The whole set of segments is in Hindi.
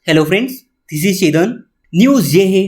Hello friends, this is Chetan. News ये है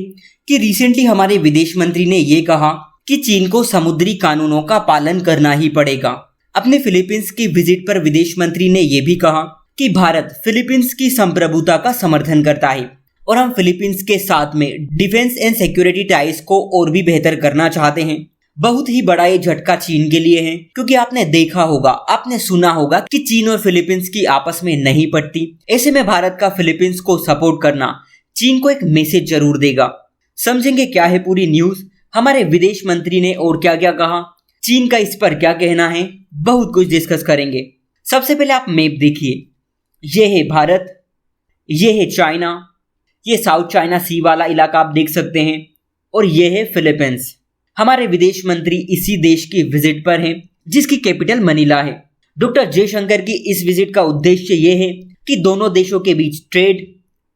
कि रिसेंटली हमारे विदेश मंत्री ने ये कहा कि चीन को समुद्री कानूनों का पालन करना ही पड़ेगा। अपने फिलीपींस की विजिट पर विदेश मंत्री ने ये भी कहा कि भारत फिलीपींस की संप्रभुता का समर्थन करता है और हम फिलीपींस के साथ में डिफेंस एंड सिक्योरिटी टाइज को और भी बेहतर करना चाहते हैं। बहुत ही बड़ा ये झटका चीन के लिए है, क्योंकि आपने देखा होगा, आपने सुना होगा कि चीन और फिलीपींस की आपस में नहीं पटती। ऐसे में भारत का फिलीपींस को सपोर्ट करना चीन को एक मैसेज जरूर देगा। समझेंगे क्या है पूरी न्यूज, हमारे विदेश मंत्री ने और क्या क्या कहा, चीन का इस पर क्या कहना है, बहुत कुछ डिस्कस करेंगे। सबसे पहले आप मैप देखिए, ये है भारत, ये है चाइना, ये साउथ चाइना सी वाला इलाका आप देख सकते हैं, और ये है फिलीपींस। हमारे विदेश मंत्री इसी देश की विजिट पर हैं, जिसकी कैपिटल मनीला है। डॉक्टर जयशंकर की इस विजिट का उद्देश्य ये है कि दोनों देशों के बीच trade,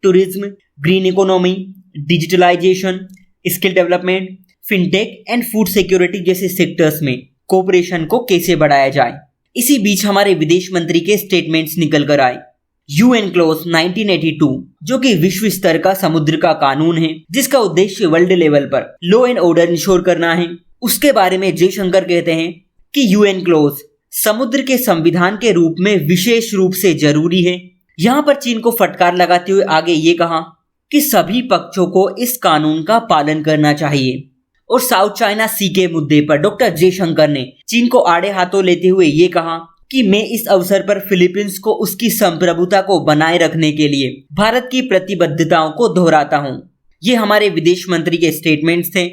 tourism, green economy, digitalisation, skill development, fintech and food security जैसे सेक्टर्स में कोऑपरेशन को कैसे बढ़ाया जाए। इसी बीच हमारे विदेश मंत्री के स्टेटमेंट्स निकल कर आए। यूएन क्लॉज 1982, जो कि विश्व स्तर का समुद्र का कानून है, जिसका उद्देश्य वर्ल्ड लेवल पर लॉ एंड ऑर्डर इंश्योर करना है, उसके बारे में जयशंकर कहते हैं कि यूएन क्लॉज समुद्र के संविधान के रूप में विशेष रूप से जरूरी है। यहाँ पर चीन को फटकार लगाते हुए आगे ये कहा कि सभी पक्षों को इस कानून का पालन करना चाहिए। और साउथ चाइना सी के मुद्दे पर डॉक्टर जयशंकर ने चीन को आड़े हाथों लेते हुए ये कहा कि मैं इस अवसर पर फिलीपींस को उसकी संप्रभुता को बनाए रखने के लिए भारत की प्रतिबद्धताओं को दोहराता हूं। ये हमारे विदेश मंत्री के स्टेटमेंट्स थे।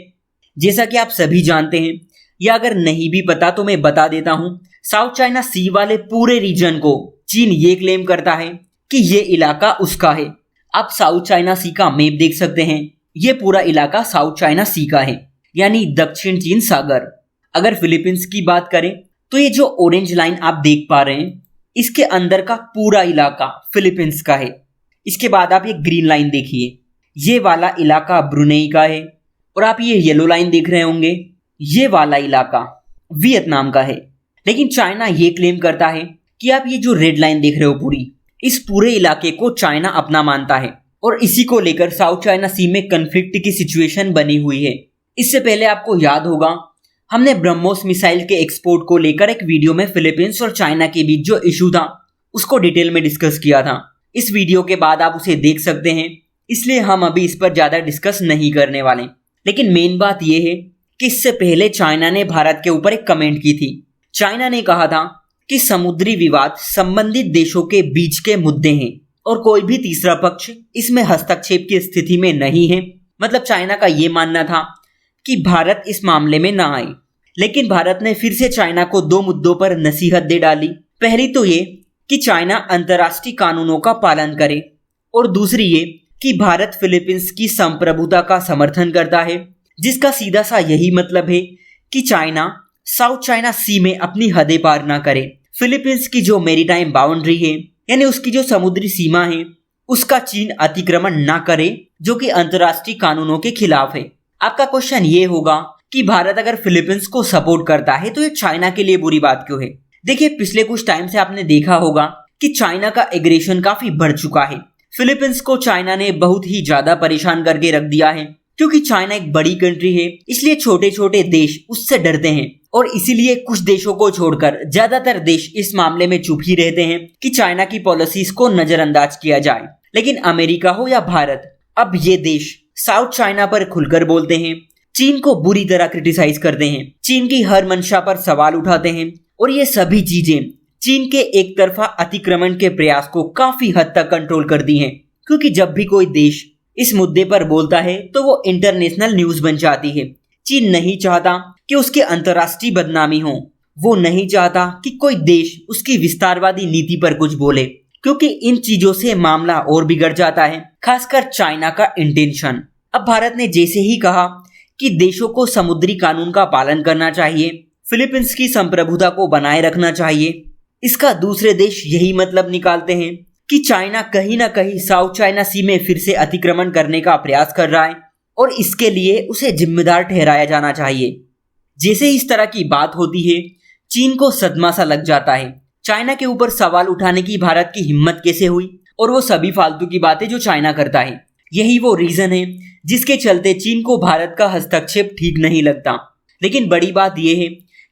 जैसा कि आप सभी जानते हैं, या अगर नहीं भी पता तो मैं बता देता हूं, साउथ चाइना सी वाले पूरे रीजन को चीन ये क्लेम करता है कि ये इलाका उसका है। आप साउथ चाइना सी का मैप देख सकते हैं, ये पूरा इलाका साउथ चाइना सी का है, यानी दक्षिण चीन सागर। अगर फिलीपींस की बात करें तो ये जो ऑरेंज लाइन आप देख पा रहे हैं, इसके अंदर का पूरा इलाका फिलीपींस का है। इसके बाद आप ये ग्रीन लाइन देखिए, ये वाला इलाका ब्रुनेई का है, और आप ये येलो लाइन देख रहे होंगे, ये वाला इलाका वियतनाम का है। लेकिन चाइना ये क्लेम करता है कि आप ये जो रेड लाइन देख रहे हो पूरी, इस पूरे इलाके को चाइना अपना मानता है, और इसी को लेकर साउथ चाइना सी में कन्फ्लिक्ट की सिचुएशन बनी हुई है। इससे पहले आपको याद होगा, हमने ब्रह्मोस मिसाइल के एक्सपोर्ट को लेकर एक वीडियो में फिलीपींस और चाइना के बीच जो इशू था उसको डिटेल में डिस्कस किया था। इस वीडियो के बाद आप उसे देख सकते हैं, इसलिए हम अभी इस पर ज्यादा डिस्कस नहीं करने वाले। लेकिन मेन बात यह है कि इससे पहले चाइना ने भारत के ऊपर एक कमेंट की थी। चाइना ने कहा था कि समुद्री विवाद संबंधित देशों के बीच के मुद्दे हैं और कोई भी तीसरा पक्ष इसमें हस्तक्षेप की स्थिति में नहीं है। मतलब चाइना का ये मानना था कि भारत इस मामले में ना आए। लेकिन भारत ने फिर से चाइना को दो मुद्दों पर नसीहत दे डाली। पहली तो ये कि चाइना अंतर्राष्ट्रीय कानूनों का पालन करे, और दूसरी ये कि भारत फिलीपींस की संप्रभुता का समर्थन करता है, जिसका सीधा सा यही मतलब है कि चाइना साउथ चाइना सी में अपनी हदें पार ना करे। फिलीपींस की जो मैरीटाइम बाउंड्री है, यानी उसकी जो समुद्री सीमा है, उसका चीन अतिक्रमण ना करे, जो कि अंतर्राष्ट्रीय कानूनों के खिलाफ है। आपका क्वेश्चन ये होगा कि भारत अगर फिलीपींस को सपोर्ट करता है तो ये चाइना के लिए बुरी बात क्यों है। देखिए, पिछले कुछ टाइम से आपने देखा होगा कि चाइना का एग्रेशन काफी बढ़ चुका है। फिलीपींस को चाइना ने बहुत ही ज्यादा परेशान करके रख दिया है, क्योंकि चाइना एक बड़ी कंट्री है, इसलिए छोटे छोटे देश उससे डरते हैं, और इसीलिए कुछ देशों को छोड़कर ज्यादातर देश इस मामले में चुप ही रहते हैं कि चाइना की पॉलिसीज को नजरअंदाज किया जाए। लेकिन अमेरिका हो या भारत, अब ये देश साउथ चाइना पर खुलकर बोलते हैं, चीन को बुरी तरह क्रिटिसाइज करते हैं, चीन की हर मंशा पर सवाल उठाते हैं, और ये सभी चीजें चीन के एक तरफा अतिक्रमण के प्रयास को काफी हद तक कंट्रोल कर दी हैं। क्योंकि जब भी कोई देश इस मुद्दे पर बोलता है तो वो इंटरनेशनल न्यूज बन जाती है। चीन नहीं चाहता कि उसके अंतर्राष्ट्रीय बदनामी हो, वो नहीं चाहता कि कोई देश उसकी विस्तारवादी नीति पर कुछ बोले, क्योंकि इन चीजों से मामला और बिगड़ जाता है, खासकर चाइना का इंटेंशन। अब भारत ने जैसे ही कहा कि देशों को समुद्री कानून का पालन करना चाहिए, फिलीपींस की संप्रभुता को बनाए रखना चाहिए, इसका दूसरे देश यही मतलब निकालते हैं कि चाइना कहीं ना कहीं साउथ चाइना सी में फिर से अतिक्रमण करने का प्रयास कर रहा है, और इसके लिए उसे जिम्मेदार ठहराया जाना चाहिए। जैसे इस तरह की बात होती है, चीन को सदमा सा लग जाता है। चाइना के ऊपर सवाल उठाने की भारत की हिम्मत कैसे हुई, और वो सभी फालतू की बातें जो चाइना करता है। यही वो रीजन है जिसके चलते चीन को भारत का हस्तक्षेप ठीक नहीं लगता। लेकिन बड़ी बात यह है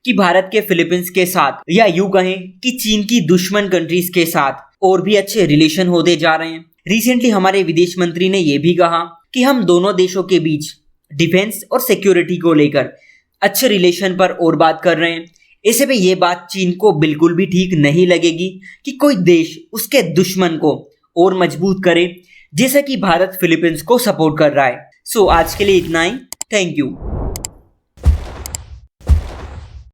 कि भारत के फिलीपींस के साथ, या यूं कहें कि चीन की दुश्मन कंट्रीज के साथ और भी अच्छे रिलेशन होते जा रहे हैं। रिसेंटली हमारे विदेश मंत्री ने यह भी कहा कि हम दोनों देशों के बीच डिफेंस और सिक्योरिटी को लेकर अच्छे रिलेशन पर और बात कर रहे हैं। ऐसे में यह बात चीन को बिल्कुल भी ठीक नहीं लगेगी कि कोई देश उसके दुश्मन को और मजबूत करे, जैसा कि भारत फिलीपींस को सपोर्ट कर रहा है। सो आज के लिए इतना ही। Thank you.